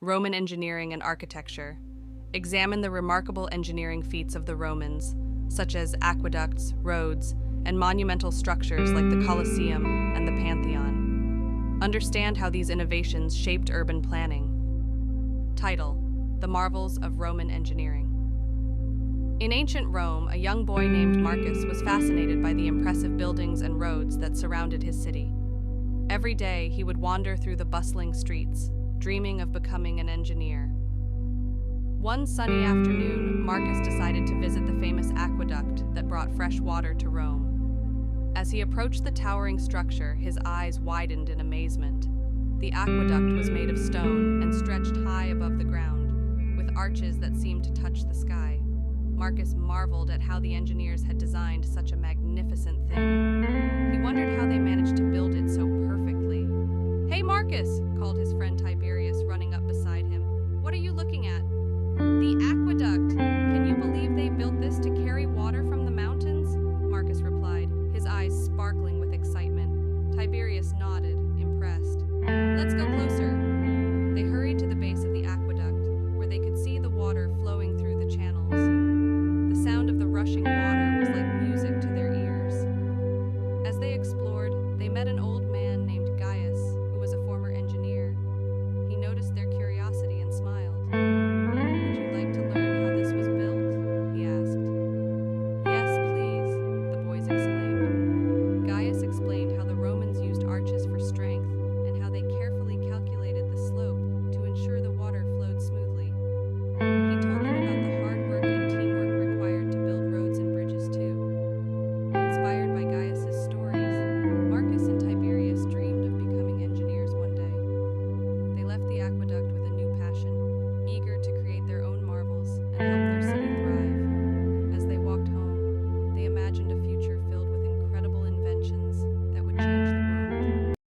Roman Engineering and Architecture. Examine the remarkable engineering feats of the Romans, such as aqueducts, roads, and monumental structures like the Colosseum and the Pantheon. Understand how these innovations shaped urban planning. Title: The Marvels of Roman Engineering. In ancient Rome, a young boy named Marcus was fascinated by the impressive buildings and roads that surrounded his city. Every day, he would wander through the bustling streets, dreaming of becoming an engineer. One sunny afternoon, Marcus decided to visit the famous aqueduct that brought fresh water to Rome. As he approached the towering structure, his eyes widened in amazement. The aqueduct was made of stone and stretched high above the ground, with arches that seemed to touch the sky. Marcus marveled at how the engineers had designed such a magnificent thing. He wondered how they managed to build it so perfectly. "Hey, Marcus," called his friend Tiberius.